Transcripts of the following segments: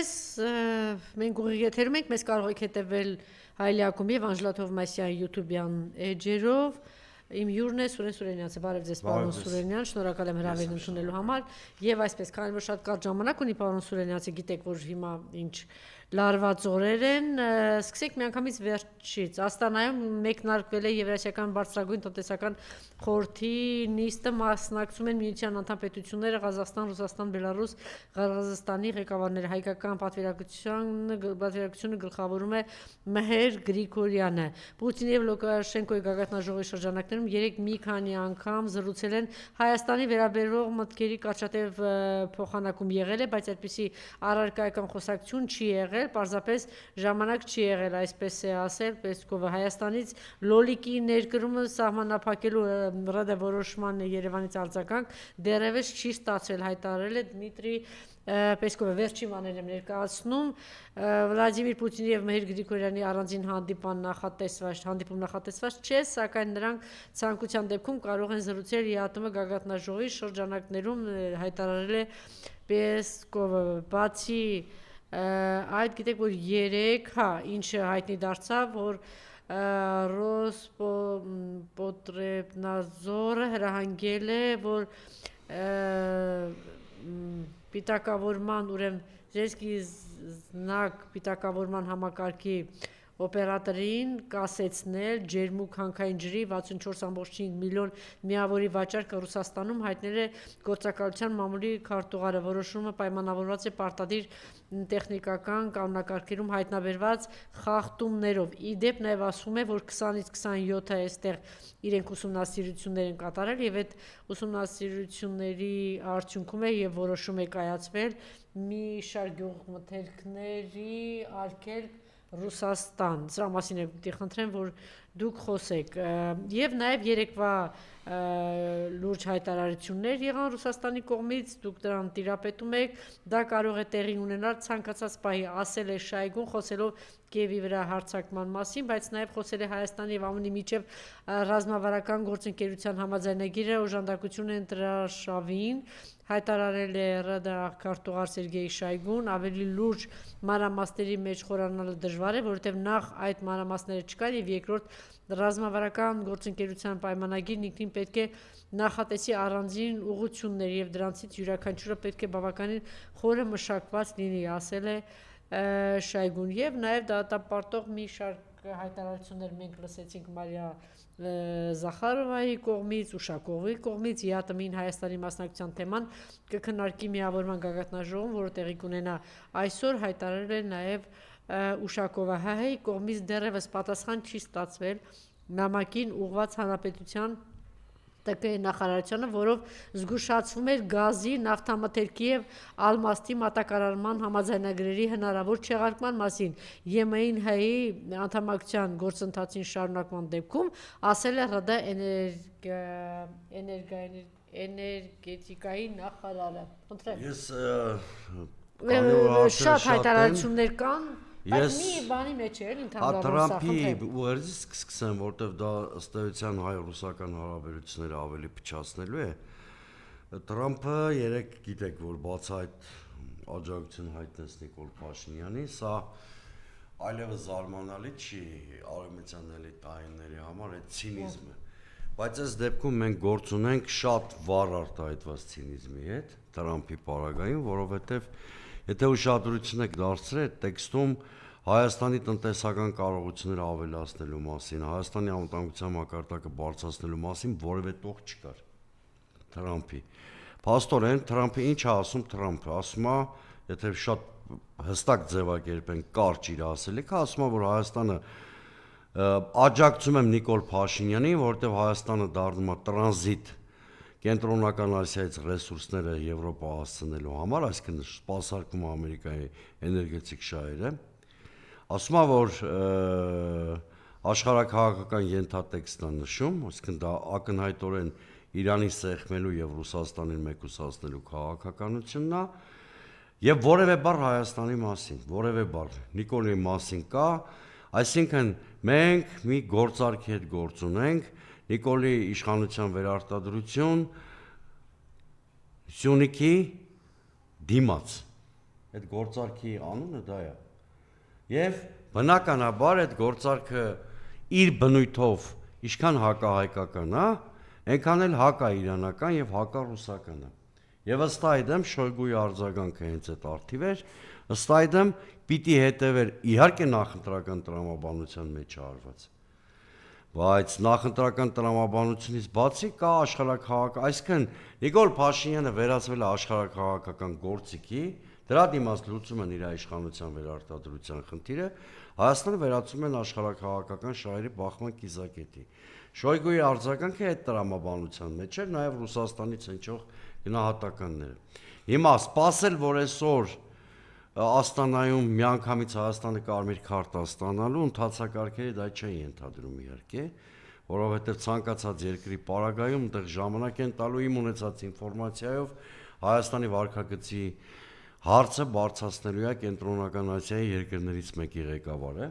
Այսպես մենք ուղիղ եթերում ենք, մեզ կարող եք հետևել Հայլի Ակումբի եւ Անժելա Թովմասյանի YouTube-յան էջերով։ Իմ հյուրն է Սուրեն Սուրենյանցը, բարև ձեզ պարոն Սուրենյան, շնորհակալ եմ հրավերն ընդունելու համար եւ այսպես քանի որ շատ կարճ ժամանակ ունի պարոն Սուրենյանցը, գիտեք որ հիմա ինչ լարված օրեր են, սկսենք միանգամից վերջից։ Աստանայում մեկնարկվել է Եվրասիական բարձրագույն տնտեսական խորհրդի նիստը, մասնակցում են միության անդամ պետությունները Ղազախստան, Ռուսաստան, Բելարուս, Ղարղազստանի ղեկավարները, հայկական պատվիրակությունը գլխավորում է Մհեր Գրիգորյանը։ Պուտինի եւ Լուկաշենկոյի գագաթնաժողովի շրջանակներում երեք մի քանի անգամ զրուցել են Հայաստանի վերաբերող մտքերի կարճատև փոխանակում եղել է, բայց այդպիսի առարկայական խոսակցություն չի եղել, պարզապես ժամանակ չի եղել, այսպես է ասել Պեսկովը։ Հայաստանից լոլիկի ներկրումը սահմանափակելու ռադավորոշման Երևանից արձագանք դեռևս չի ստացել, հայտարարել է Դմիտրի Պեսկովը։ Վերջին բաներ եմ ներկայացնում Վլադիմիր Պուտինի եւ Մհեր Գրիգորյանի առանձին հանդիպում նախատեսված չէ, սակայն նրանք ցանկության դեպքում կարող են զրուցել ԵԱՏՄ գագաթնաժողովի շրջանակներում, հայտարարել է Պեսկովը։ Բացի այդ գիտեք որ 3, ինչը հայտնի դարձավ, որ Ռոսպոտրեբնadzորը հրահանգել է, որ պիտակավորման, ուրեմն Ժերսկի Զնակ պիտակավորման համակարգի օպերատորին կասեցնել ջերմուկ հանքային ջրի 64.5 միլիոն միավորի վաճառքը Ռուսաստանում, հայտնել է գործակալության մամուլի քարտուղարը։ Որոշումը պայմանավորված է պարտադիր տեխնիկական կանոնակարգերում հայտնաբերված խախտումներով։ Իդեպ նաև ասվում է, որ 20-ից 27-ը այստեղ իրենք ուսումնասիրություններ են կատարել եւ այդ ուսումնասիրությունների արդյունքում է եւ որոշում է կայացվել մի շարք գյուղմթերքների արգելք Ռուսաստան։ Սրա մասին է պիտի խնդրեմ, որ դուք խոսեք։ Եվ նաև երեկվա լուրջ հայտարարություններ եղան Ռուսաստանի կողմից, դուք դրան տիրապետում եք, դա կարող է տեղի ունենալ ցանկացած պահի, ասել է Շայգուն, խոսելով Կիևի վրա հարձակման մասին, բայց նաև խոսել է Հայաստանի եւ ԱՄՆ-ի միջև ռազմավարական գործընկերության համաձայնագիրը օժանդակություն ընտրաշավին, հայտարարել է ՌԴ քարտուղար Սերգեյ Շայգուն, ավելի լուրջ մանրամասների մեջ խորանալը դժվար է, որովհետև նախ այդ մանրամասները չկան եւ երկրորդ ռազմավարական գործընկերության պայմանագիրն ինքնին պետք է նախատեսի առանձին ուղղություններ եւ դրանցից յուրաքանչյուրը պետք է բավականին խորը մշակված լինի, ասել է Շայգուն եւ նաեւ դատապարտող մի շարք հայտարարություններ մենք լսեցինք Մարիա Զախարովայի կողմից, Ուշակովի կողմից, ԵԱՏՄ-ին Հայաստանի մասնակցության թեման կքննարկի միավորման գագաթնաժողովում, որը տեղի կունենա այսօր, հայտարարել է նաեւ Ուշակովը։ ՀՀ-ի կողմից դեռևս պատասխան չի ստացվել նամակին ուղղված հանրապետության ՏԿ նախարարությանը, որով զգուշացվում էր գազի, նավթամթերքի եւ ալմաստի մատակարարման համաձայնագրերի հնարավոր չեղարկման մասին։ ԵՄ-ին ՀՀ-ի անդամակցության գործընթացին շարունակման դեպքում, ասել է ՌԴ էներգետիկայի նախարարը։ Խնդրեմ։ Ես շատ հայտարարություններ կան, բայց մի բանի մեջ է ընդհանրապես Տրամփի ուղերձից կսկսեմ, որտեվ դա ըստ էության հայ-ռուսական հարաբերությունները ավելի փչացնելու է։ Տրամփը երեք գիտեք, որ բացահայտ աջակցություն հայտնեց Նիկոլ Փաշինյանին, սա այլևս զարմանալի չի արևմտյան էլիտաների համար այդ ցինիզմը։ Բայց այս դեպքում մենք գործ ունենք շատ վառ արտահայտված ցինիզմի հետ Տրամփի պարագայում, որովհետև եթե ուշադրություն եք դարձրել այդ տեքստում Հայաստանի տնտեսական կարողությունները ավելացնելու մասին, Հայաստանի անվտանգության մակարդակը բարձրացնելու մասին որևէ տող չկար Տրամփի։ Փաստորեն Տրամփը ինչ է ասում, Տրամփը ասում է, եթե շատ հստակ ձևակերպեն կարճ իր ասելիքը, ասում է, որ Հայաստանը աջակցում եմ Նիկոլ Փաշինյանին, որովհետև Հայաստանը դառնում է տրանզիտ Կենտրոնական Ասիայից ռեսուրսները Եվրոպա հասցնելու համար, այսինքն սպասարկում Ամերիկայի էներգետիկ շահերը, ասում է, որ աշխարհաքաղաքական ենթատեքստն է նշում, այսինքն դա ակնհայտորեն Իրանի սեղմելու եւ Ռուսաստանին մեկուսացնելու քաղաքականությունն է, եւ որևէ բառ Հայաստանի մասին, որևէ բառ Նիկոլի մասին կա, այսինքն մենք մի գործարքի հետ գործ ունենք, Նիկոլի իշխանության վերարտադրություն Սյունիքի դիմաց, Այդ գործարքի անունը դա է։ Եվ բնականաբար այդ գործարքը իր բնույթով ինչքան հակահայկական է, այնքան էլ հակաիրանական եւ հակառուսական է։ Եվ ըստ այդմ Շոյգուի արձագանքը հենց այդ արդիվ էր, ըստ այդմ պիտի հետևեր իհարկե նախընտրական տրամաբանության մեջ արված։ Բայց նախընտրական տրամաբանությունից բացի կա աշխարհակահաղական, այսինքն Նիկոլ Փաշինյանը վերածվել է աշխարհակահաղական գործիքի, դրա դիմաց լուծում են իր իշխանության վերարտադրության խնդիրը, Հայաստանը վերածում են աշխարհակահաղական շահերի բախման կիզակետի։ Շոյգուի արձագանքը այդ տրամաբանության մեջ էր, նաև Ռուսաստանից հնչող գնահատականները։ Հիմա սпасել, որ այսօր Աստանայում միանգամից Հայաստանը կարմիր քարտա ստանալու ընթացակարգերը դա չէ ենթադրում իհարկե, որովհետև ցանկացած երկրի պարագայում այնտեղ ժամանակ են տալու իմ ունեցած ինֆորմացիայով Հայաստանի վարքագծի հարցը բարձրացնելու է Կենտրոնական Ասիայի երկրներից մեկի ղեկավարը։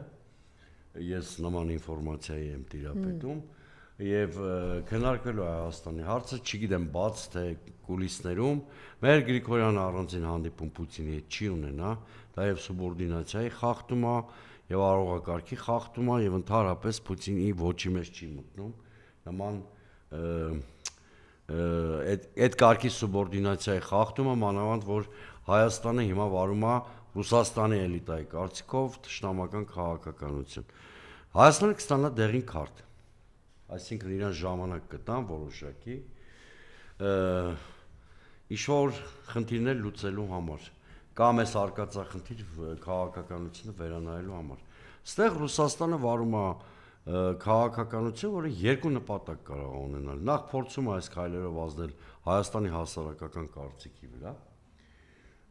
Ես նման ինֆորմացիայի եմ տիրապետում եւ քննարկվելու է Հայաստանի հարցը, չգիտեմ բաց թե կուլիսներում, մեր Գրիգորյանը առանձին հանդիպում Պուտինի հետ չի ունենա, դա եւ սուբորդինացիայի խախտում է եւ արողակարգի խախտում է եւ ընդհանրապես Պուտինի ոչի մեջ չի մտնում նման այդ կարգի սուբորդինացիայի խախտումը, մանավանդ որ Հայաստանը հիմա վարում է Ռուսաստանի էլիտայի կարծիքով թշնամական քաղաքականություն։ Հայաստանը կստանա դեղին քարտ, այսինքն իրան ժամանակ կտան որոշակի ինչ-որ խնդիրներ լուծելու համար, կամ այս արկածախնդիր քաղաքականությունը վերանայելու համար։ Ստեղ Ռուսաստանը վարում է քաղաքականություն, որը երկու նպատակ կարող է ունենալ։ Նախ փորձում է այս քայլերով ազդել Հայաստանի հասարակական կարծիքի վրա,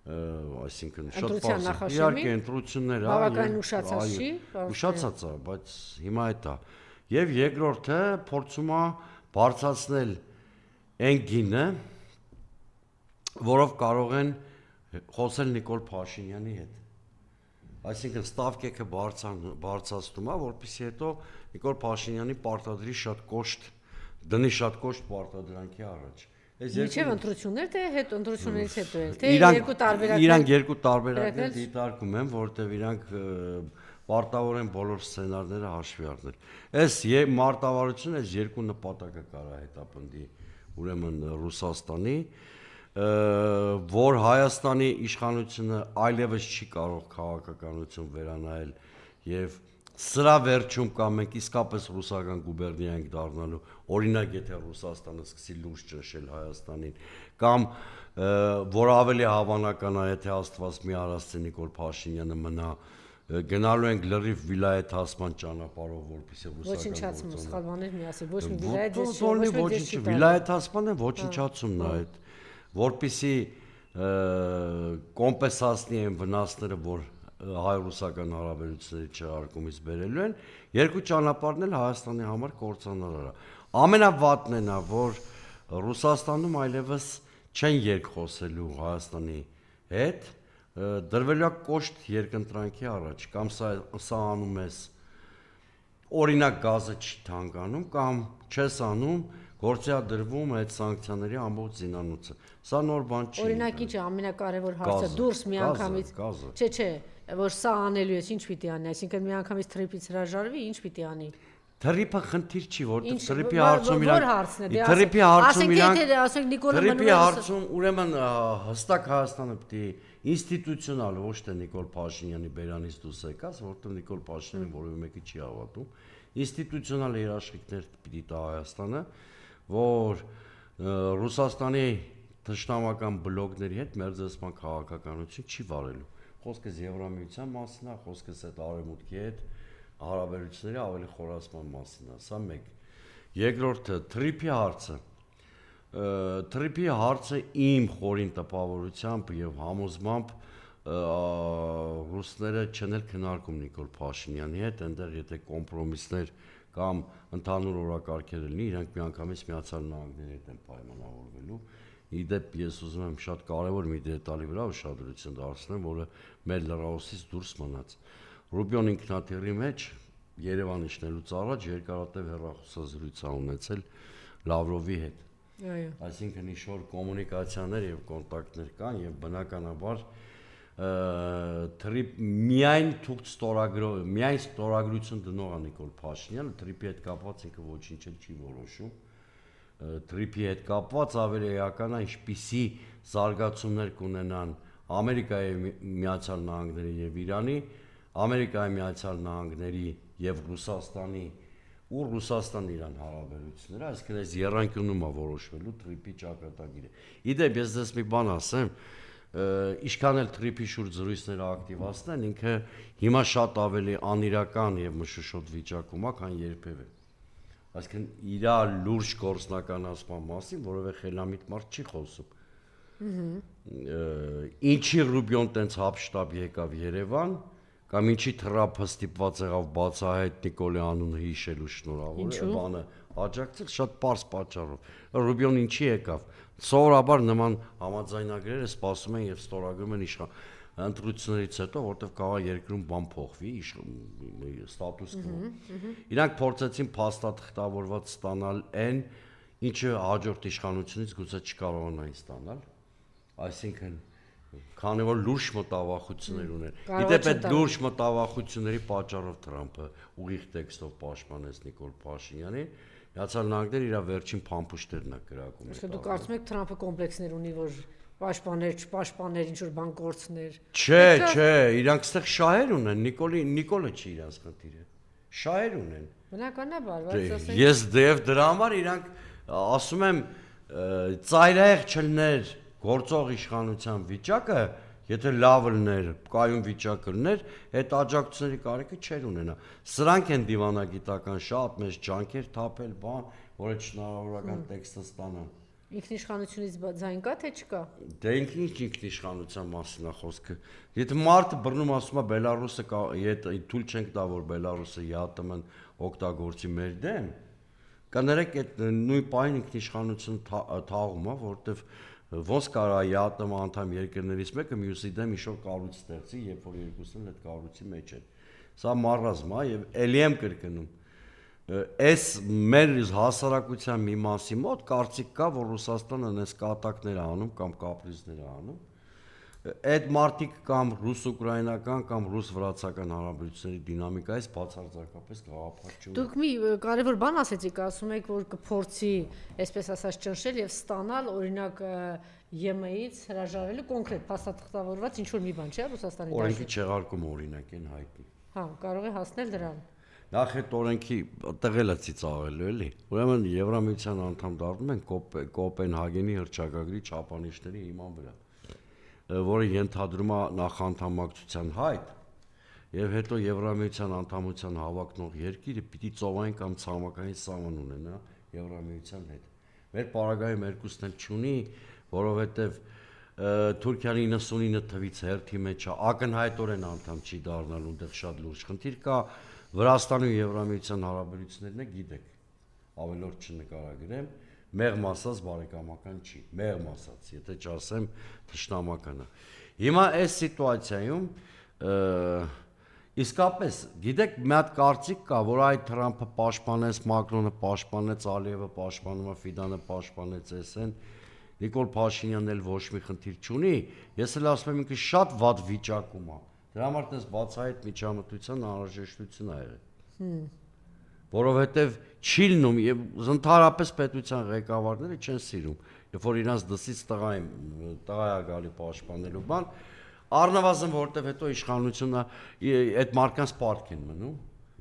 այսինքն շատ բարձր, իհարկե ընտրություններ, բավական ուշացած չի, ուշացած է, բայց հիմա այդ է։ Եվ երկրորդը փորձում է բարձրացնել այն գինը, որով կարող են խոսել Նիկոլ Փաշինյանի հետ։ Այսինքն ստավկեքը բարձրացնում է, որպեսզի հետո Նիկոլ Փաշինյանի պարտադրի շատ կոշտ, դնի շատ կոշտ պարտադրանքի առաջ։ Միջև ընտրություններ թե հետ ընտրություններից հետո էլ, թե երկու տարբերակներ։ Իրանք երկու տարբերակներ դիտարկում են, որովհետև իրանք պարտավոր են բոլոր սցենարները հաշվի առնել։ Այս մարտավարությունը այս երկու նպատակը կարա հետապնդի ուրեմն Ռուսաստանի, որ Հայաստանի իշխանությունը այլևս չի կարող քաղաքականություն վերանայել եւ սրա վերջում կամ մենք իսկապես ռուսական գուբերնիա ենք դառնալու, օրինակ եթե Ռուսաստանը սկսի լուրջ ճնշել Հայաստանին, կամ որ ավելի հավանական է, եթե Աստված մի արածի Նիկոլ Փաշինյանը մնա, գնալու ենք լրիվ վիլայեթացման ճանապարհով, որպեսզի ոչնչացում սխալներ մի ասի, ոչ մի վիլայեթ ոչ վիլայեթացման է ոչնչացումն է այդ, որպեսզի կոմպենսացնի այն վնասները, որ հայ-ռուսական հարաբերությունների չհարկումից բերելու են, երկու ճանապարհն էլ Հայաստանի համար կործանարար է։ Ամենավատն է նա, որ Ռուսաստանում այլևս չեն երկխոսելու Հայաստանի հետ, դրվելու է կոշտ երկընտրանքի առաջ, կամ սա անում ես, օրինակ գազը չի թանկանում, կամ չես անում, գործի է դրվում այդ սանկցիաների ամբողջ զինանոցը։ Սա նոր բան չի։ Օրինակ ինչ է ամենակարևոր հարցը, դուրս միանգամից, չէ, որ սա անելու ես, ինչ պիտի անի, այսինքն միանգամից թրիփից հրաժարվի, ինչ պիտի անի։ Թրիփը խնդիր չի, որտեղ թրիփի հարցում ուրեմն հստակ Հայաստանը պիտի ինստիտուցիոնալ, ոչ թե Նիկոլ Փաշինյանի բերանից դուրս եկած, որտեղ Նիկոլ Փաշինյանը որևէ մեկի չի հավատում, ինստիտուցիոնալ երաշխիքներ պիտի տա Հայաստանը, որ Ռուսաստանի թշնամական բլոկների հետ մերձեցման քաղաքականություն չի վարելու։ Խոսքս Եվրամիության մասին է, խոսքս այդ արևմուտքի հետ հարաբերությունների ավելի խորացման մասին է, սա մեկ։ Երկրորդը թրիփի հարցը իմ խորին տպավորությամբ եւ համոզմամբ ռուսները չեն էլ քննարկում Նիկոլ Փաշինյանի հետ, այնտեղ եթե կոմպրոմիսներ կամ ընդհանուր օրակարգեր լինի, իրանք միանգամից Միացյալ Նահանգների հետ են պայմանավորվելու։ Իդեպ ես ուզում եմ շատ կարևոր մի դետալի վրա ուշադրություն դարձնեմ, որը մեր լրահոսից դուրս մնաց։ Ռուբիոն ինքնաթիռի մեջ Երևան իջնելուց առաջ երկարատև հեռախոսազրույց է ունեցել Լավրովի հետ։ Այսինքն ինչ-որ կոմունիկացիաներ եւ կոնտակտներ կան եւ բնականաբար միայն թուղթ ստորագրող, միայն ստորագրություն դնող է Նիկոլ Փաշինյանը, Թրիպի հետ կապված ինքը ոչինչ չի որոշում։ Թրիպի հետ կապված ավելի էական է, ինչպիսի զարգացումներ կունենան Ամերիկայի Միացյալ Նահանգների եւ Իրանի, Ամերիկայի Միացյալ Նահանգների եւ Ռուսաստանի ու Ռուսաստան-Իրան հարաբերությունները, այսինքն այս եռանկյունում է որոշվելու Թրիպի ճակատագիրը։ Իդեպ ես դες մի բան ասեմ, ինչքան էլ Թրիպի շուրջ զրույցները ակտիվացնեն, ինքը հիմա շատ ավելի անիրական եւ մշուշոտ վիճակում է, քան երբևէ։ Այսինքն իր լուրջ գործնականացման մասին, որովհետեւ խելամիտ մարդ չի խոսում։ Ինչի Ռուբիոն տենց հապշտաբ եկավ Երևան, կամ ինչի Թրամփը ստիպված եղավ բացահայտ Նիկոլի անունը հիշելու շնորհավոր բանը աջակցել շատ པարզ պատճառով։ Ռուբիոն ինչի եկավ։ Սովորաբար նման համաձայնագրերը սպասում են եւ ստորագրում են ընտրություններից հետո, որտեղ կարող է երկրում բան փոխվի, ստատուս կվո։ Իրանք փորձեցին փաստաթղթավորված ստանալ այն, ինչը հաջորդ իշխանությունից գուցե չկարողանային ստանալ, այսինքն քանի որ լուրջ մտավախություններ ուներ։ Իդեպ այդ լուրջ մտավախությունների պատճառով Թրամփը ուղիղ տեքստով պաշտպանեց Նիկոլ Փաշինյանին, Միացյալ Նահանգները իր վերջին փամփուշտերն է կրակում։ Իսկ դու կարծում ես Թրամփը կոմպլեքսներ ունի, որ պաշտպաներ, չպաշտպաներ, ինչ որ բան կորցներ։ Չէ, իրանք այստեղ շահեր ունեն, Նիկոլը չի իրանց խնդիրը։ Շահեր ունեն։ Բնականաբար, բայց ասենք ես դեև դրա համար իրանք ասում եմ ծայրահեղ չլներ գործող իշխանության վիճակը, եթե լավ լներ, կայուն վիճակը լներ, այդ աջակցությունների կարիքը չէր ունենա։ Սրանք են դիվանագիտական շատ մեծ ջանքեր թափել, բան, որ այդ շնորհավորական տեքստը ստանան։ ինքնիշխանությունից ձայն կա թե չկա։ Դե ինքնիշխանության մասին է խոսքը։ Եթե մարդը բռնում ասում է Բելարուսը թույլ չենք տա, որ Բելարուսը ԵԱՏՄ-ն օգտագործի մեր դեմ, կներեք այդ նույն պահին ինքնիշխանություն թաղում է, որովհետև ոնց կարա ԵԱՏՄ անդամ երկրներից մեկը մյուսի դեմ ինչ-որ կառույց ստեղծի, երբ որ երկուսն էլ այդ կառույցի մեջ են։ Սա մարզազմ է եւ ելի եմ կրկնում։ Այս մեր հասարակության մի մասի մոտ կարծիք կա, որ Ռուսաստանը նես կատակներ է անում կամ կապրիզներ է անում։ Այդ մարտիկ կամ ռուս-ուկրաինական կամ ռուս-վրացական հարաբերությունների դինամիկայից բացարձակապես գաղափար չունի։ Դուք մի կարևոր բան ասեցիք, ասում եք, որ կփորձի, այսպես ասած, ճնշել եւ ստանալ, օրինակ ԵՄ-ից հրաժարվելու կոնկրետ փաստաթղթավորված ինչ որ մի բան, չէ՞, Ռուսաստանի դաշտում։ Օրենքի չեղարկում օրինակ են հայտնի։ Հա, կարող է հասնել դրան։ Նախ այդ օրենքի տղելը ծիծաղելու էլի։ Ուրեմն Եվրամիության անդամ դառնում են Կոպենհագենի հռչակագրի չափանիշների հիման վրա, որը ենթադրում է նախանդամակցության հայտ, եւ հետո Եվրամիության անդամության հավակնող երկիրը պիտի ծովային կամ ցամաքային սահման ունենա Եվրամիության հետ։ Մեր պարագայում երկուսն էլ չունի, որովհետեւ Թուրքիան 99 թվից հերթի մեջ է, ակնհայտորեն անդամ չի դառնալու, այնտեղ շատ լուրջ խնդիր կա, Վրաստանի ու Եվրամիության հարաբերություններն է գիտեք, ավելորդ չնկարագրեմ, մեղմ ասած բարեկամական չի, մեղմ ասած, եթե չասեմ թշնամական է։ Հիմա այս սիտուացիայում իսկապես, գիտեք, մի հատ կարծիք կա, որ այդ Թրամփը պաշտպանեց, Մակրոնը պաշտպանեց, Ալիևը պաշտպանում է, Ֆիդանը պաշտպանեց, էսեն, Նիկոլ Փաշինյանն էլ ոչ մի խնդիր չունի, ես էլ ասում եմ ինքը շատ վատ վիճակում է, դրա համար տես բացահայտ միջամտության անհրաժեշտություն է եղել, որովհետև չի լինում եւ ընդհանրապես պետության ղեկավարները չեն սիրում, երբ որ իրանց դսից տղա է գալի պաշտպանելու բան, առնվազն որտեվ հետո իշխանությունը այդ մարկանց պարտք են մնում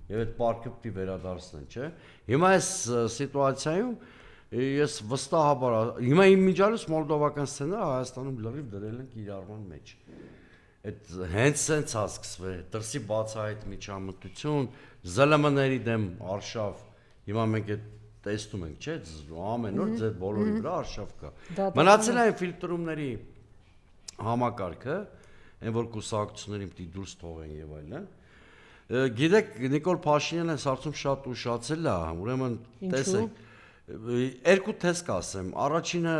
եւ այդ պարտքը պիտի վերադարձնեն, չէ՞։ Հիմա այս սիտուացիայում ես վստահաբար հիմա իմ միջալուց մոլդովական սցենարը Հայաստանում լրիվ դրել են կիրառման մեջ։ Այդ հենց սենց է սկսվել, դրսի բացահայտ միջամտություն, ԶԼՄ-ների դեմ արշավ, հիմա մենք այդ տեսնում ենք, չէ՞, ամեն օր ձեր բոլորի վրա արշավ կա։ Մնացել է այն ֆիլտրումների համակարգը, այն որ կուսակցություններին պիտի դուրս թողեն եւ այլն։ Գիտեք, Նիկոլ Փաշինյանը այս հարցում շատ ուշացել է, ուրեմն տեսեք, երկու տեսք ասեմ, առաջինը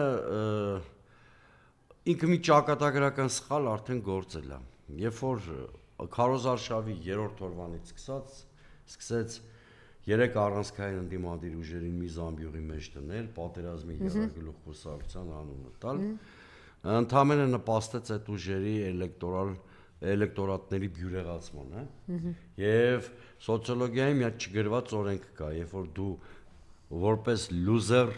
ինքը մի ճակատագրական սխալ արդեն գործել է, երբ որ քարոզարշավի 3-րդ օրվանից սկսեց 3 առանցքային ընդդիմադիր ուժերին մի զամբյուղի մեջ դնել, պատերազմի եռագլուխ կուսակցության անունը տալ, ընդհանրապես նպաստեց այդ ուժերի էլեկտորատների բյուրեղացմանը, եւ սոցիոլոգիայի մի հատ չգրված օրենք կա, երբ որ դու որպես լուզեր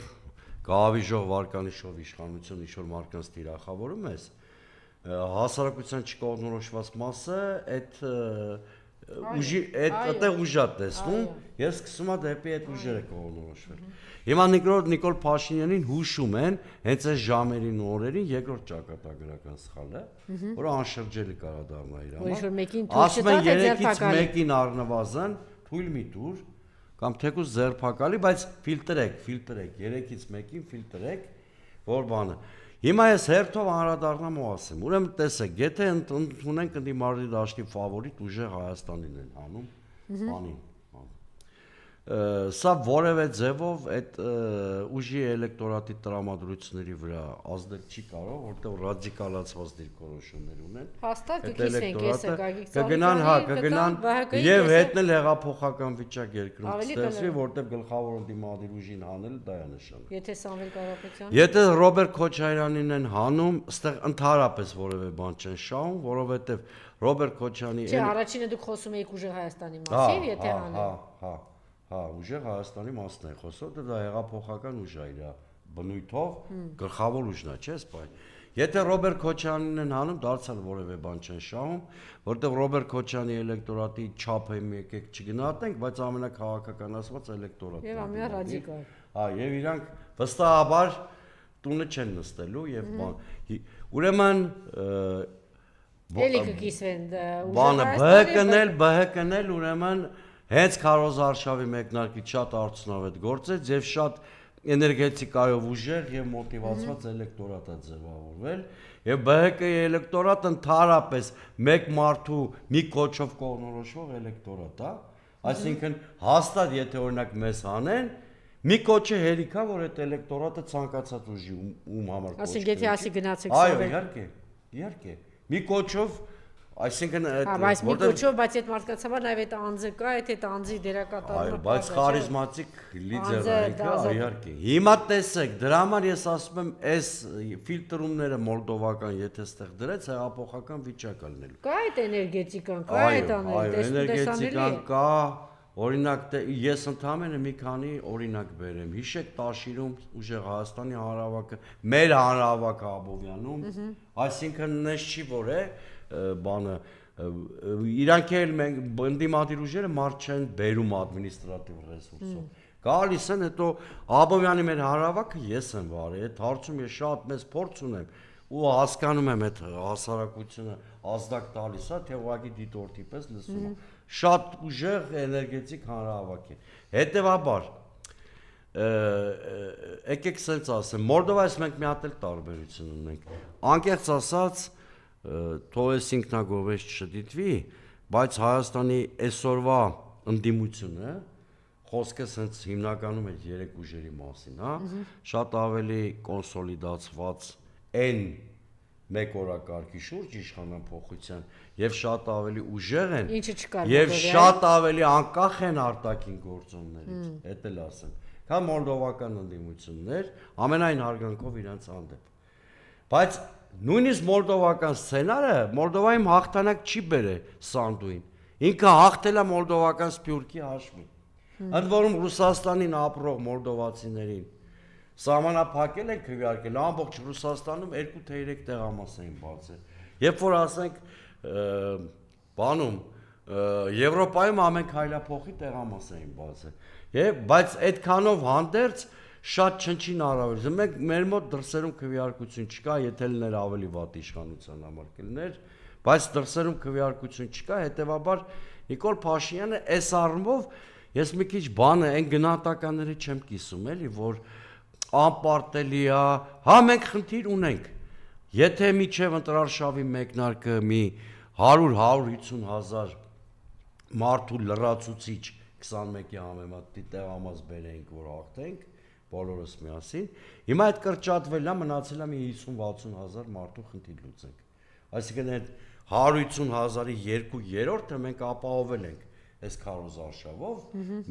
գավիժող վարկանիշով իշխանություն ինչ-որ մարկանց տիրախավորում ես, հասարակության չկողմնորոշված մասը այդ ուժի այդտեղ ուժա տեսնում եւ սկսում է դեպի այդ ուժերը կողմնորոշվել։ Հիմա Նիկոլ Փաշինյանին հուշում են հենց այս ժամերին ու օրերին երկրորդ ճակատագրական սխալը, որը անշրջելի կարա դառնա իր համար։ Ասում են 3-ից 1-ին առնվազն թույլ մի տուր կամ թեկուզ ձերբակալի, բայց ֆիլտրեք, 3-ից 1-ին ֆիլտրեք, որ բանը։ Հիմա ես հերթով անդրադառնամ ու ասեմ, ուրեմն տեսեք, եթե ընդունենք ընդդիմադիր դաշտի ֆավորիտ ուժեղ Հայաստանին են անում, բանին։ Սա որևէ ձևով այդ ուժի էլեկտորատի տրամադրությունների վրա ազդել չի կարող, որտեղ ռադիկալացված դիրքորոշումներ ունեն։ Հաստատ կկիսվենք, եսը Գագիկ կգնան եւ հետնել հեղափոխական վիճակ երկրում ստեղծվի, որտեղ գլխավոր ընդդիմադիր ուժին հանել դա է նշանակում։ Եթե Սամվել Կարապետյանը։ Եթե Ռոբերտ Քոչարյանին են հանում, այստեղ ընդհանրապես որևէ բան չեն շահում, որովհետեւ Ռոբերտ Քոչյանի Չէ, առաջինը դուք խոսում եք ուժեղ Հայաստանի մասին, եթե հանում։ Հա, ուժեղ Հայաստանի մասն է խոսում, դա հեղափոխական ուժ է իր բնույթով, գլխավոր ուժն է, չէ՞, սպայն։ Եթե Ռոբերտ Քոչյանին են հանում, դարձյալ որևէ բան չեն շահում, որտեղ Ռոբերտ Քոչյանի էլեկտորատի չափը եկեք չգնահատենք, բայց ամենակաղաքականացված էլեկտորատն է։ Եվ ամենառադիկալ։ Հա, եւ իրանք վստահաբար տունը չեն նստելու եւ բան։ Ուրեմն Էլի կկիսվեն բանը ԲՀԿ-ն ուրեմն հենց Քարոզ Արշավի մեկնարկի շատ արդյունավետ գործեց եւ շատ էներգետիկայով ուժեղ եւ մոտիվացված էլեկտորատ է ձևավորվել եւ ԲՀԿ-ի էլեկտորատը ընդհանրապես մեկ մարդու մի կոչով կողմնորոշվող էլեկտորատ է, այսինքն հաստատ եթե օրինակ մեզ հանեն մի կոչը հերիք է որ այդ էլեկտորատը ցանկացած ուժի ում համար կոչ։ Ասենք եթե ասի գնացեք Այո, իհարկե։ Մի կոչով Այսինքն բայց մի կոչով, բայց այդ մարդկանց համար նաև այդ անձը կա, այդ անձի դերակատարումը։ Այո, բայց խարիզմատիկ լիդեր է, իհարկե։ Հիմա տեսեք, դրա համար ես ասում եմ, այս ֆիլտրումները մոլդովական, եթե ստեղ դրեց, հեղափոխական վիճակ է լինելու։ Կա այդ էներգետիկան, կա այդ էներգետիկան կա, օրինակ ես ընդհանրապես մի քանի օրինակ բերեմ։ Հիշեք Տաշիրում ուժեղ Հայաստանի հանրահավաքը, մեր հանրահավաքը Աբովյանում, այսինքն նես չի որ է բանը իրանք էլ մենք ընդդիմադիր ուժերը մարդ չեն բերում ադմինիստրատիվ ռեսուրսով գալիս են հետո Աբովյանի մեր հանրավաքը ես եմ վարել այդ հարցում ես շատ մեծ փորձ ունեմ ու հասկանում եմ այդ հասարակությունը ազդակ տալիս է թե ուղղակի դիտորդի պես լսում է շատ ուժեղ էներգետիկ հանրավակ է հետևաբար եկեք sense ասեմ Մոլդովայից մենք մի հատ էլ տարբերություն ունենք անկեղծ ասած թողես ինքնագովեշ չդիտվի, բայց Հայաստանի այսօրվա ընդդիմությունը խոսքը sense հիմնականում է երեք ուժերի մասին, հա, շատ ավելի կոնսոլիդացված են մեկ օրակարգի շուրջ իշխանափոխության եւ շատ ավելի ուժեղ են եւ շատ ավելի անկախ են արտաքին գործոններից, դա էլ ասեմ, քան մոլդովական ընդդիմություններ, ամենայն հարգանքով իրանց հանդեպ։ Բայց նույնիսկ մոլդովական սցենարը Մոլդովայում հաղթանակ չի բերել Սանդուին։ Ինքը հաղթել է մոլդովական սփյուռքի հաշվին։ Ընդ որում Ռուսաստանին ապրող մոլդովացիներին սահմանափակել են քվեարկել ամբողջ Ռուսաստանում 2 թե 3 տեղամաս էին բացել։ Երբ որ ասենք բանում Եվրոպայում ամեն քայլափոխի տեղամաս էին բացել։ Եվ բայց այդքանով հանդերձ շատ չնչին առավելություն։ Մենք մեր մոտ դրսերում քվեարկություն չկա, եթե լներ ավելի վատ իշխանության համար կլներ, բայց դրսերում քվեարկություն չկա, հետեւաբար Նիկոլ Փաշինյանը այս առումով ես մի քիչ բանը այն գնահատականները չեմ կիսում, էլի, որ անպարտելի է, հա մենք խնդիր ունենք։ Եթե միջև ընտրարշավի մեկնարկը մի 100-150 հազար մարդու լրացուցիչ 21-ի համեմատ տեղամաս բերենք, որ հաղթենք բոլորս միասին, հիմա այդ կրճատվել է, մնացել է մի 50-60 հազար մարդու խնդիր լուծենք։ Այսինքն այդ 150 հազարի 2/3-ը մենք ապահովել ենք այս քարոզարշավով,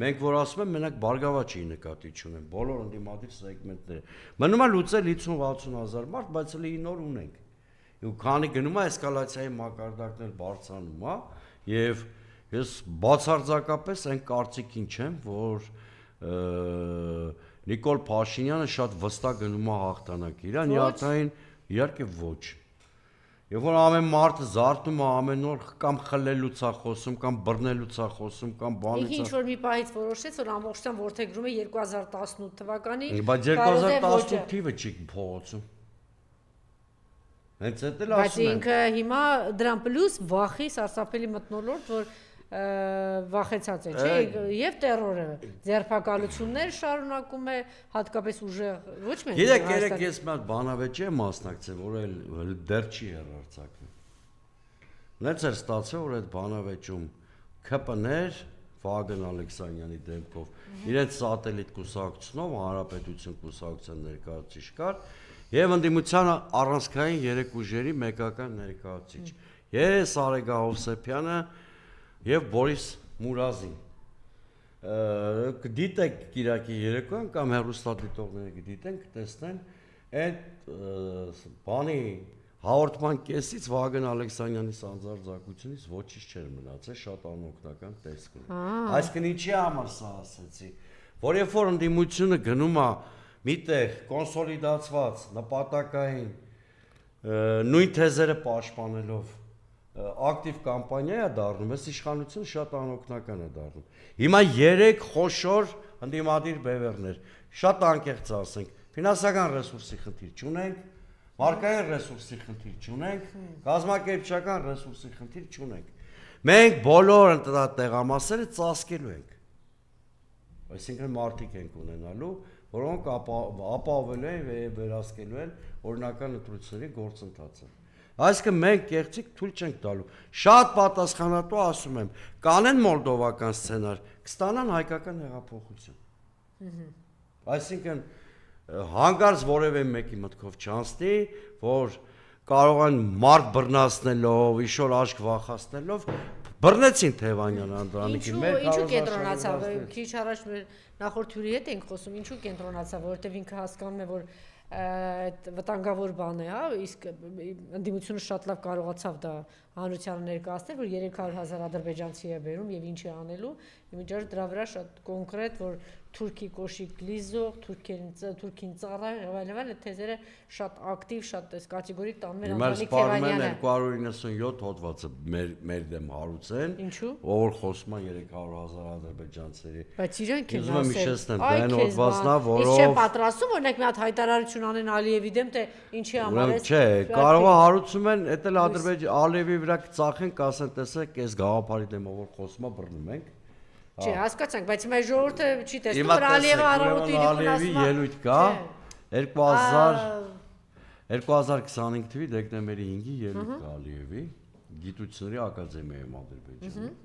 մենք որ ասում եմ, մենակ Բարգավաճի նկատի չունենք, բոլոր ընդդիմադիր սեգմենտները։ Մնում է լուծել 50-60 հազար մարդ, բայց հələ 9 օր ունենք։ Ու քանի գնում է էսկալացիայի մակարդակն էլ բարձրանում է, եւ ես բացարձակապես այն կարծիքին չեմ, որ Նիկոլ Փաշինյանը շատ վստահ գնում է հաղթանակ իրան, նյարդային իհարկե ոչ։ Եվ որ ամեն մարդը զարթնում է ամեն օր կամ խլելուց է խոսում, կամ բռնելուց է խոսում, կամ բանից է։ Ինչ որ մի պահից որոշեց, որ ամբողջությամբ ворթեգրում է 2018 թվականի։ Բայց 2018 թիվը չի փողոցում։ Հենց այդ էլ Բայց ասում եմ։ ինքը հիմա դրան պլյուս վախի սարսափելի մթնոլորտ, որ վախեցած է, չէ՞, եւ տերորը, ձերբակալություններ շարունակում է, հատկապես ուժեղ, ոչ միայն։ Գիտեք, երեք ես մի հատ բանավեճի եմ մասնակցել, որ էլ դեռ չի հեռարձակվում։ Նենց էր ստացվել, որ այդ բանավեճում ԿՊՆ-եր Վագն Ալեքսանյանի դեմքով իրենց սատելիտ կուսակցությունով Հանրապետություն կուսակցության ներկայացուցիչ կար եւ ընդդիմության առանցքային 3 ուժերի մեկական ներկայացուցիչ։ Ես Արեգ Հովսեփյանը եւ Բորիս Մուրազին կդիտեք Կիրակի երեկոյան կամ հեռուստադիտողները կդիտեն, կտեսնեն այդ բանի հաղորդման կեսից Վագն Ալեքսանյանի սանձարձակությունից ոչինչ չէր մնացել, շատ անօգնական տեսք ունի։ Այսինքն ինչի համար սա ասեցի, որ երբ որ ընդդիմությունը գնում է միտեղ կոնսոլիդացված նպատակային նույն թեզերը պաշտպանելով ակտիվ կամպանիա է դառնում, այս իշխանությունը շատ անօգնական է դառնում։ Հիմա 3 խոշոր ընդդիմադիր բևեռներ, շատ անկեղծ ասենք, ֆինանսական ռեսուրսի խնդիր չունենք, մարկային ռեսուրսի խնդիր չունենք, կազմակերպչական ռեսուրսի խնդիր չունենք։ Մենք բոլոր տեղամասերը ծածկելու ենք։ Այսինքն մարդիկ ենք ունենալու, որոնք ապահովելու են եւ վերահսկելու են օրինական ընտրությունների գործընթացը։ Այսինքն մենք կեղծիք թույլ չենք տալու։ Շատ պատասխանատու ասում եմ, կանեն մոլդովական սցենար, կստանան հայկական հեղափոխություն։ Այսինքն հանկարծ որևէ մեկի մտքով չանցնի, որ կարող են մարդ բռնացնելով, իշոր աշկ վախացնելով բռնեցին Թևանյան Անդրանիկի Ինչու կենտրոնացավ, քիչ առաջ մեր նախորդ հյուրի հետ ենք խոսում, ինչու կենտրոնացավ, որովհետև ինքը հասկանում է, որ այդ վտանգավոր բան է, հա, իսկ ընդդիմությունը շատ լավ կարողացավ դա հանրությանը ներկայացնել, որ 300,000 ադրբեջանցի է բերում եւ ինչ է անելու, իմիջիայլ դրա վրա շատ կոնկրետ, որ Թուրքի կոշիկ լիզող, Թուրքին ծառա, այլն այդ թեզերը շատ ակտիվ, շատ այս կատեգորիկ տանում են Անդրանիկ Թևանյանը։ 297 հոդվածը մեր դեմ հարուցեն, որ խոսում է 300,000 ադրբեջանցիների։ Բայց իրանք են ասել։ Ուզում եմ իշխեցնեմ, դա այն հոդվածն է, որով Իսկ չեն պատրաստում, օրինակ մի հատ հայտարարություն անեն Ալիևի դեմ, թե ինչի համար է։ Չէ, կարող է հարուցում են, էդ էլ Ալիևի վրա կծախեն, կասեն, տեսեք, այս գաղափարի դեմ որ խոսում է, բռնում ենք։ Չէ, հասկացանք, բայց հիմա ժողովուրդը չի տեսնում, որ Ալիևը առավոտի Ալիևի ելույթ կա 2025 թվականի դեկտեմբերի 5-ի ելույթ կա Ալիևի Գիտությունների ակադեմիայում Ադրբեջանում։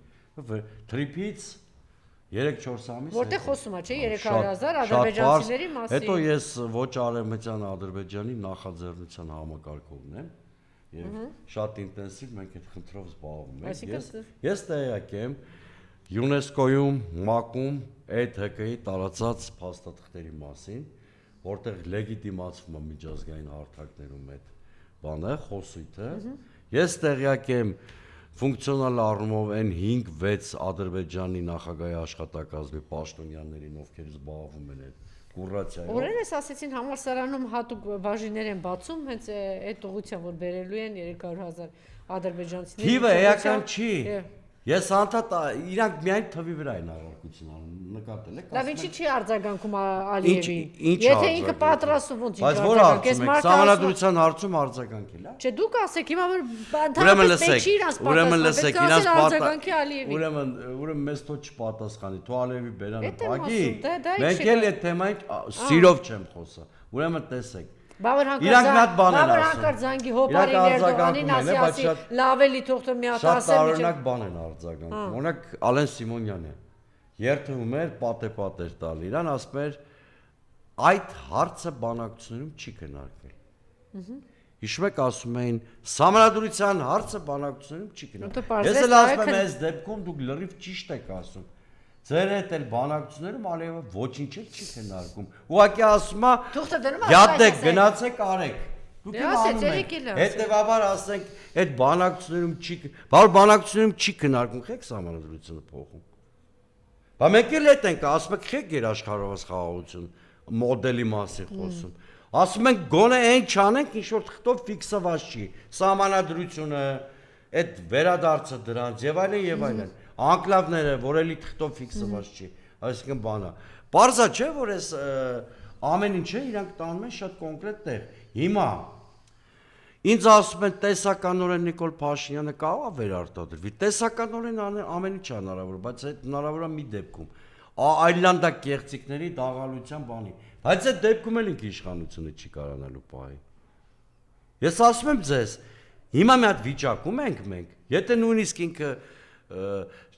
Թրիփից 3-4 ամիս։ Որտեղ խոսում է, չէ, 300,000 ադրբեջանցիների մասին։ Հետո ես ոչ արևմտյան Ադրբեջանի նախաձեռնության համակարգողն եմ եւ շատ ինտենսիվ մենք այդ խնդրով զբաղվում ենք։ Ես տեղյակ եմ ՅՈՒՆԵՍԿՕ-ում, ՄԱԿ-ում այդ ՀԿ-ի տարածած փաստաթղթերի մասին, որտեղ լեգիտիմացվում է միջազգային հարթակներում այդ բանը, խոսույթը։ Ես տեղյակ եմ ֆունկցիոնալ առումով այն 5-6 Ադրբեջանի նախագահի աշխատակազմի պաշտոնյաներին, ովքեր զբաղվում են այդ կուրացիայով։ Օրերս ասեցին համալսարանում հատուկ բաժիններ են բացում, հենց այդ ուղղությամբ որ բերելու են 300,000 ադրբեջանցիների։ Թիվը էական չի։ Ես անդադ իրանք միայն թվի վրա են առարկություն անում, նկատել եք։ Լավ, ինչի՞ չի արձագանքում Ալիևին։ Եթե ինքը պատրաստում ոնց ինչ արձագանքես, մարդ համանդրության հարցում արձագանքել, հա։ Չէ, դուք ասեք հիմա որ ընդհանրապես չի իրանց պատասխան։ Ուրեմն մեզ թող չպատասխանի, թող Ալիևի բերանը փակի։ Մենք էլ այդ թեմային սիրով չեմ խոսա։ Ուրեմն տեսեք Իրանք մի հատ բան են ասում։ Հանկարծ զանգի հոպարին Էրդողանին ասի լավ էլի թողտը մի հատ ասեմ։ Շատ տարօրինակ բան են արձագանքում։ Օրինակ Ալեն Սիմոնյանը երթվում էր պատեր տալ իրան, ասում էր այդ հարցը բանակցությունում չի քննարկվել։ Հիշում եք ասում էին սահմանադրության հարցը բանակցությունում չի գնա։ Ես էլ ասում եմ այս դեպքում դուք լրիվ ճիշտ եք ասում։ Ձեր հետ էլ բանակցություններում Ալիևը ոչինչ չի քննարկում։ Ուղղակի ասում է յադեք գնացեք արեք։ Դուք էլ անում եք։ Հետևաբար ասենք այդ բանակցություններում չի քննարկում, խեք սահմանադրությունը փոխում։ Բա մենք էլ հետ ենք ասում եք խեք երաշխարհված խաղաղություն մոդելի մասին խոսում։ Ասում ենք գոնե այն չանենք, ինչ որ թղթով ֆիքսված չի։ Սահմանադրությունը, այդ վերադարձը դրանց եւ այլն։ Անկլավները, որ էլի թղթով ֆիքսված չի, այսինքն բանա։ Պարզա չէ, որ այս ամեն ինչը իրանք տանում են շատ կոնկրետ տեղ։ Հիմա ինձ ասում են տեսականորեն Նիկոլ Փաշինյանը կարող է վերարտադրվի։ Տեսականորեն ամեն ինչ հնարավոր, բայց այդ հնարավոր է մի դեպքում։ Այլանդա կեղծիքների դաղալության բանի։ Բայց այդ դեպքում էլ ինքը իշխանությունը չի կարողանալու պահի։ Ես ասում եմ ձեզ, հիմա մի հատ վիճակում ենք մենք, եթե նույնիսկ ինքը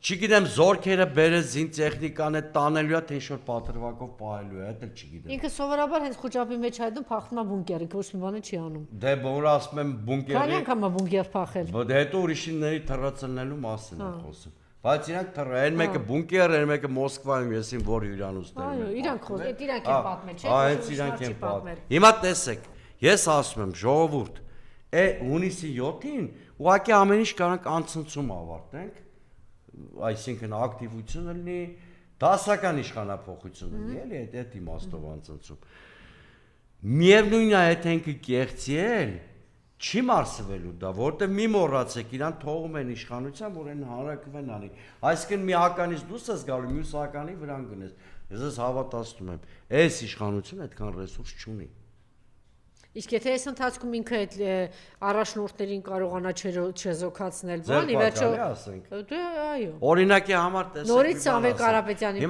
չգիտեմ զորքերը բերես զին տեխնիկան է տանելու է թե ինչ-որ պատրվակով պահելու է, դա չգիտեմ։ Ինքը սովորաբար հենց խոճապի մեջ հայտնում փախնում է բունկերը, ոչ մի բան չի անում։ Դե որ ասում եմ բունկերի։ Քանի անգամ է բունկեր փախել։ Բայց հետո ուրիշինների թռացնելու մասին է խոսում։ Բայց իրանք թռա, այն մեկը բունկեր, այն մեկը Մոսկվայում, եսին որ հյուրանոցներում։ Այո, իրանք խոսում, այդ իրանք են պատմել, չէ՞։ Հենց իրանք են պատմել։ Հիմա տեսեք, ես ասում եմ ժողովուրդ, հունիսի 7-ին ուղղակի ամեն ինչ կարանք անցնցում ավարտենք, այսինքն ակտիվությունը լինի, դասական իշխանափոխություն լինի, էլի այդ իմաստով անցնցում։ Միևնույնն է, եթե ինքը կեղծի էլ, չի մարսվելու դա, որտեղ մի մոռացեք, իրան թողում են իշխանության, որ այն հանրակրվեն անի։ Այսինքն մի հականից դուրս ես գալու, մյուս հականի վրան գնես։ Ես ես հավատացնում եմ, այս իշխանությունը այդքան ռեսուրս չունի։ Իսկ եթե այս ընթացքում ինքը այդ առաջնորդներին կարողանա չեզոքացնել, բան, ի վերջո դե այո։ Օրինակի համար տեսեք։ Նորից Սամվել Կարապետյանի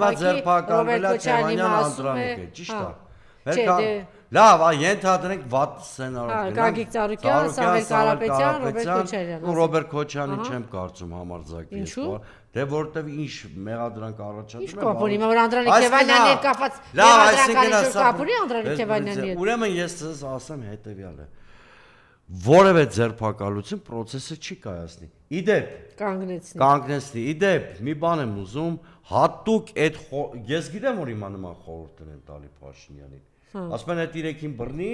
պակի Լավ, ենթադրենք վատ սցենարով Գագիկ Ծառուկյան, Սամվել Կարապետյան, Ռոբերտ Քոչարյան։ Ու Ռոբերտ Քոչարյանին չեմ կարծում համարձակվի։ Ինչու՞։ Դե որտեվ ինչ մեղադրանք առաջադրում են։ Ինչ կապ ունի, որ Անդրանիկ Թևանյանն էր կապված մեղադրանքանի կապ ունի Անդրանիկ Թևանյանի հետ։ Ուրեմն ես ձեզ ասեմ հետեւյալը։ Որևէ ձերբակալություն process-ը չի կայացնի։ Իդեպ կանգնեցնի։ Իդեպ մի բան եմ ուզում, հատուկ այդ ես գիտեմ որ հիմա նման խորհուրդ են տալի Փաշինյանին։ Ասում են այդ իրեքին բռնի,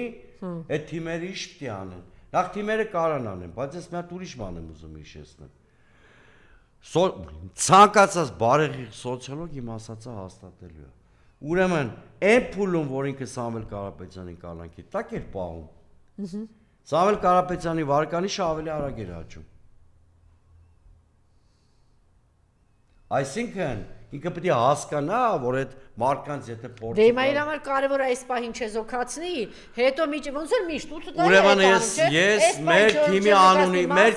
այդ թիմերը ինչ պիտի անեն։ Նախ թիմերը կարան անեն, բայց ես մի հատ ուրիշ բան եմ ուզում հիշեցնել։ Ցանկացած բարեգի սոցիոլոգ իմ ասածը հաստատելու է։ Ուրեմն, այն փուլում, որ ինքը Սամվել Կարապետյանին կալանքի տակ էր պահում։ Սամվել Կարապետյանի վարկանիշը ավելի արագ էր աճում։ Այսինքն, ինքը պետք է հասկանա, որ այդ մարկանց եթե փորձի։ Դե հիմա իր համար կարևոր է այս պահին չեզոքացնի, հետո ոնց էր միշտ 8 տարի։ Ուրեմն ես մեր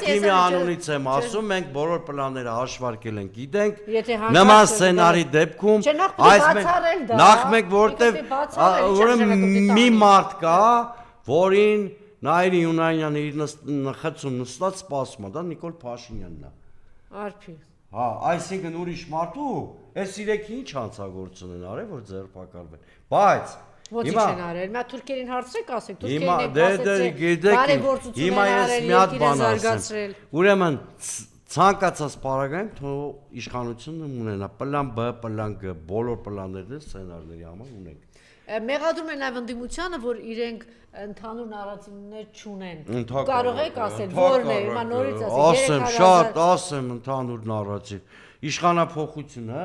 թիմի անունից եմ ասում, մենք բոլոր պլանները հաշվարկել ենք, գիտենք։ Նման սցենարի դեպքում նախ մենք որտեվ ուրեմն մի մարդ կա, որին Նայիրի Յունանյանը իր խցում նստած սպասում է, դա Նիկոլ Փաշինյանն է։ Արփի։ Հա, այսինքն ուրիշ մարդու, այս իրեքի ինչ հանցագործություն են արել, որ ձերբակալվեն։ Բայց Ոչինչ չեն արել։ Մա թուրքերին հարցրեք, ասեք, թուրքերին ասեցեք, հիմա ես մի հատ բան ասեմ։ Ուրեմն ցանկացած պարագայում թող իշխանությունը ունենա պլան B, պլան G, բոլոր պլաններն սցենարների համար ունենք։ Մեղադրում են այլ ընդդիմությանը, որ իրենք ընդհանուր նարատիվներ չունեն։ Կարող եք ասել, որն է, հիմա նորից ասեմ, շատ ասեմ ընդհանուր նարատիվ։ Իշխանափոխությունը,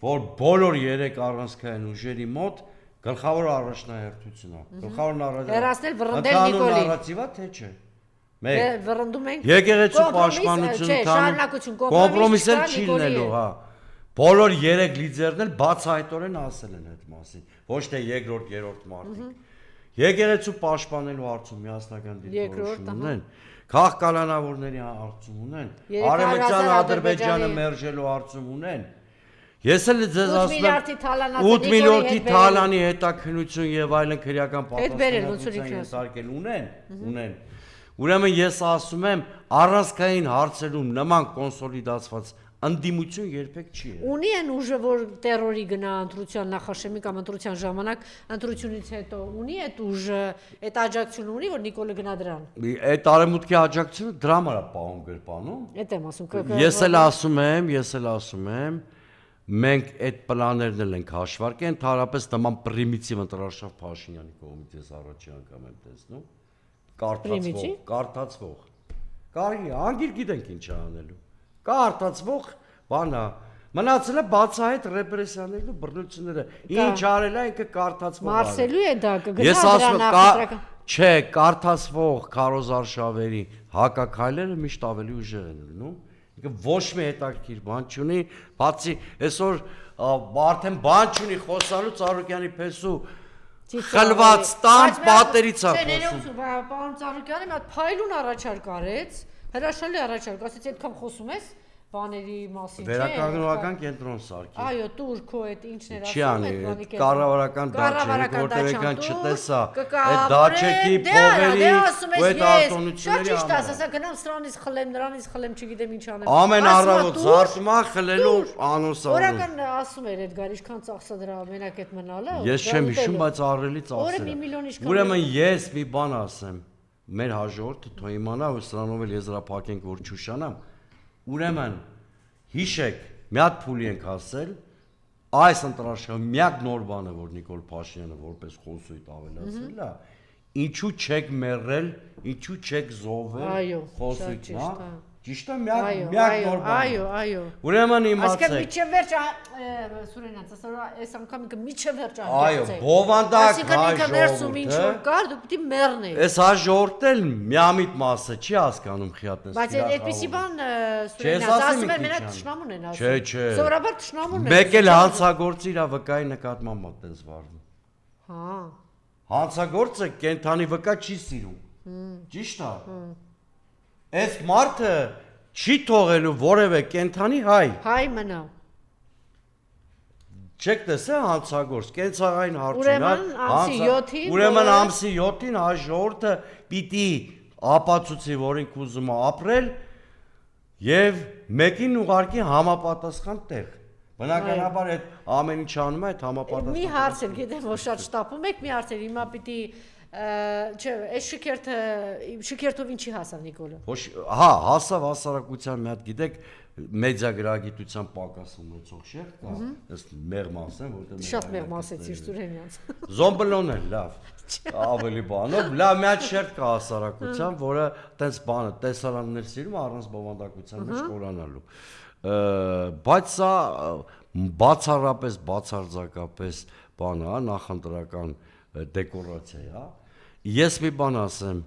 որ բոլոր 3 առանցքային ուժերի մոտ գլխավոր առաջնահերթությունն է։ Գլխավոր նարատիվը։ Հեռացնել վռնդել Նիկոլին։ Նարատիվը թե չէ։ Վռնդում ենք։ Եկեղեցու պաշտպանություն կոմպրոմիս էլ չի լինելու, հա։ Բոլոր 3 լիդերն էլ բացահայտորեն ասել են այդ մասին, ոչ թե երկրորդ, երրորդ մարդիկ։ Եկեղեցու պաշտպանելու հարցում միասնական դիրքորոշում ունեն, քաղաքականավորների հարցում ունեն, Արևմտյան Ադրբեջանը մերժելու հարցում ունեն։ Ես էլ ձեզ ասում եմ 8 միլիարդի թալանի հետաքննություն եւ այլն քրեական պատասխանատվության ենթարկել ունեն։ Ուրեմն ես ասում եմ առանցքային հարցերում նման կոնսոլիդացված Անդիմություն երբեք չի եղել։ Ունի են ուժը, որ տերորի գնա ընտրության նախաշեմի կամ ընտրության ժամանակ, ընտրությունից հետո ունի այդ ուժը, այդ աջակցությունը ունի, որ Նիկոլը գնա դրան։ Այդ արևմուտքի աջակցությունը դրա համար է պահում գրպանում։ Այդ եմ ասում, Ես էլ ասում եմ, մենք այդ պլաններն էլ ենք հաշվարկել, ընդհանրապես նման պրիմիտիվ ընտրարշավ Փաշինյանի կողմից ես առաջի անգամ եմ տեսնում։ Կարդացվող։ Կարի, անգիր գիտենք ինչ անելու։ Կարդացվող բանա։ Մնացել է բացահայտ ռեպրեսիաներն ու բռնությունները։ Ինչ արել է ինքը կարդացվող։ Մարսելու է դա, Ես կգնա ասում դրան եմ, չէ, կարդացվող Քարոզ Արշավերի հակաքայլերը միշտ ավելի ուժեղ են լինում։ Ինքը ոչ մի հետաքրքիր բան չունի, բացի այսօր արդեն բան չունի խոսալու Ծառուկյանի պես ու խլված տան պատերից է խոսում։ Պարոն Ծառուկյանը մի հատ փայլուն առաջարկ արեց, հրաշալի առաջարկ, ասեց այդքան խոսում ես բաների մասին, չէ՞։ Վերականգնողական կենտրոն սարքի։ Այո, տուր քո այդ ինչն էր Չի ասում, անի, այդ կառավարական դաչեր, որտեղ եկան չտեսա, այդ դաչեկի դաչեկի փողերի ու այդ արտոնությունների ճիշտ ասա, գնամ սրանից խլեմ, նրանից խլեմ, չգիտեմ ինչ անեմ։ ամեն առավոտ զարթումա խլելու անոնսավորում։ Օրական ասում էր Էդգար, ինչքան ծախսա դրա մենակ այդ մնալը։ Ես չեմ հիշում, բայց ահռելի Օրը ծախսեր։ 1 միլիոն ինչքան։ Ուրեմն ես մի բան ասեմ, մեր հաջորդը թող իմանա, ու սրանով էլ եզրափակենք, որ չուշանամ։ Ուրեմն հիշեք, մի հատ փուլի ենք ասել, այս ընտրարշավի միակ նոր բանը, որ Նիկոլ Փաշինյանը որպես խոսույթ ավելացրել է, ինչու չեք մեռել, ինչու չեք զոհվել խոսույթն, հա։ Ճիշտ է, միակ նոր բանը։ Այո։ Ուրեմն իմացեք։ Այսինքն միջև վերջ Սուրենյանց, այս անգամ ինքը միջև վերջ Այո, բովանդակ կար, դու պիտի մեռնես։ Այս հաջորդն էլ միամիտ մասը չի հասկանում խիատնես։ Բայց այդպեսի բան Սուրենյանց ասում են մենակ թշնամուն են ասում։ Չէ։ Սովորաբար թշնամուն են։ Մեկ էլ հանցագործը իր վկայի նկատմամբ այդպես վարվում։ Հա։ Հանցագործը կենթանի վկա չի սիրում։ Ճիշտ է։ Այս մարդը չի թողելու որևէ կենթանի հայ։ Հայ մնա։ Չեք տեսել հանցագործ, կենցաղային հարցունակ, ուրեմն ամսի 7-ին հաջորդը պիտի ապացուցի, որ ինքը ուզում է ապրել եւ մեկին ուղարկի համապատասխան տեղ։ Բնականաբար այդ ամեն ինչ անում է այդ համապատասխան։ Մի հարց էլ գիտեմ, որ շատ շտապում եք, մի հարց էլ հիմա պիտի չէ, այս շքերթով ինչի հասավ Նիկոլը։ Հա, հասավ հասարակության մի հատ գիտեք մեդիագրագիտության պակաս ունեցող շեխ կա, ես մեղմ ասեմ, որտեղ շատ մեղմ ասեցիր Սուրենյանց։ Զոմբլոն է, լավ։ Ավելի բանով, լավ մի հատ շեխ կա հասարակության, որը տենց բանը տեսարաններ սիրում առանց բովանդակության մեջ խորանալու։ Բայց սա բացառապես բացարձակապես բան է, նախընտրական դեկորացիա է։ Ես մի բան ասեմ,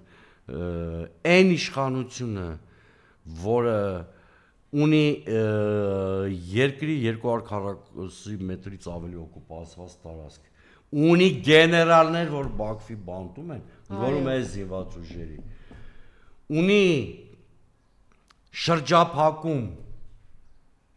այն իշխանությունը, որը ունի երկրի 200 քառակուսի մետրից ավելի օկուպացված տարածք, ունի գեներալներ, որ Բաքվի բանտում են, որում է զինված ուժերի, ունի շրջափակում,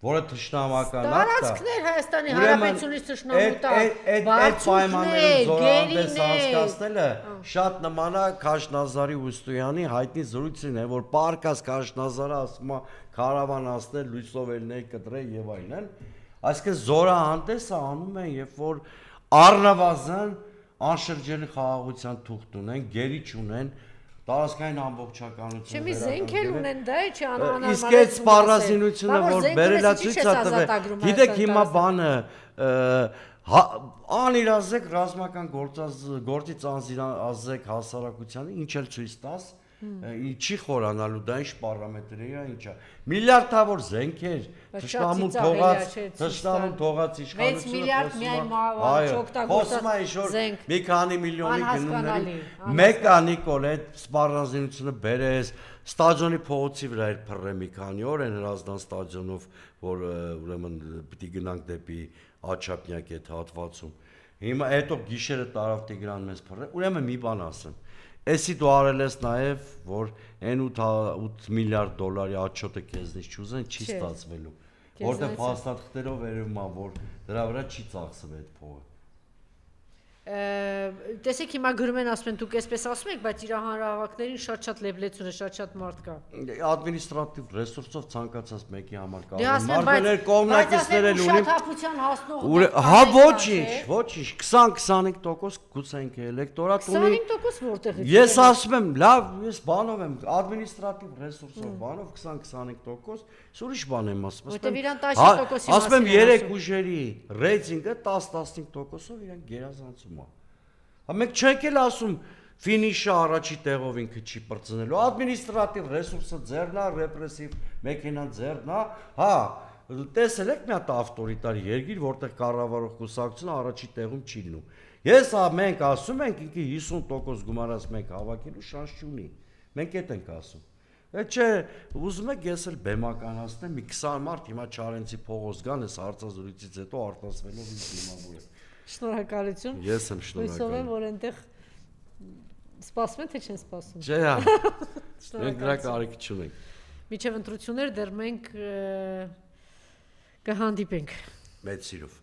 որը թշնամական ակտ է։ Տարածքներ Հայաստանի Հանրապետությունից թշնամուտա, այդ պայմաններում զորահանդես անցկացնելը շատ նման է Քաշնազարի Ուստոյանի հայտնի զրույցին է, որ պարկած Քաշնազարը ասում է քարավան ասնել, լույսով ելնել կտրել եւ այլն։ Այսինքն զորահանդեսը անում են, երբ որ առնվազն անշրջելի խաղաղության թուղթ ունեն, գերի չունեն, տարածքային ամբողջականություն։ Չէ՞ մի զենք էլ ունեն դա, չէ՞ անանալ։ Իսկ այդ սպառազինությունը, որ բերելացույց է տվել, գիտեք հիմա բանը անիրազեկ ռազմական գործից անզիրազեկ հասարակությանը ինչ էլ ցույց տաս, չի խորանալու, դա ինչ պարամետրեր է, ինչա։ Միլիարդավոր զենքեր, թշնամուն թողած իշխանությունը 6 միլիարդ միայն չօգտագործած զենք։ Մի քանի միլիոնի գնումների մեկ է Նիկոլ այդ սպառազինությունը բերես ստադիոնի փողոցի վրա էր փռը մի քանի օր են Հրազդան ստադիոնով, որ ուրեմն պիտի գնանք դեպի Աչափնյակ այդ հատվածում։ Հիմա հետո գիշերը տարավ Տիգրան մեզ փռը, ուրեմն մի բան ասեմ։ Էսի դու արել ես նաև, որ այն 8 միլիարդ դոլարի աչոտը քեզնից չուզեն, չի ստացվելու, որտեղ փաստաթղթերով երևում է, որ դրա վրա չի ծախսվել այդ փողը։ Տեսեք հիմա գրում են ասում են դուք այսպես ասում եք, բայց իր հանրահավաքներին շատ լեբլեցուն է, շատ մարդ կա։ Ադմինիստրատիվ ռեսուրսով ցանկացած մեկի համար Դե կարող ասեմ, մարդներ կողմնակիցներ են ունի։ Ուշաթափության հասնող։ Հա ոչինչ, 20-25% գուցե ինքը էլեկտորատ ունի։ 25% որտեղից։ Ես ասում եմ, լավ, ես բանով եմ, ադմինիստրատիվ ռեսուրսով բանով 20-25%, ուրիշ բան եմ ասում։ Որտեվ իրան 10%-ի ասում եմ 3 ուժերի ռեյտինգը 10-15%-ով իրան գերազանցում է։ Հա մենք չենք էլ ասում ֆինիշը առաջի տեղով ինքը չի պրծնելու, ադմինիստրատիվ ռեսուրսը ձեռնա, ռեպրեսիվ մեքենան ձեռնա, հա, տեսել եք մի հատ ավտորիտար երկիր, որտեղ կառավարող կուսակցությունը առաջի տեղում չի լինում։ Ես մենք ասում ենք ինքը 50% գումարած մենք հավաքելու շանս չունի։ Մենք այդ ենք ասում։ Չէ, ուզում եք ես էլ բեմականացնեմ, մի 20 մարդ հիմա Չարենցի փողոց գան, այս հարցազրույցից հետո արտասվելով ինձ դիմավորել։ Շնորհակալություն։ Ես եմ շնորհակալ։ Հույսով եմ, որ այնտեղ սպասում են, թե չեն սպասում։ Չէ, մենք դրա կարիք չունենք։ Միջև ընտրություններ դեռ մենք կհանդիպենք։ Մեծ սիրով։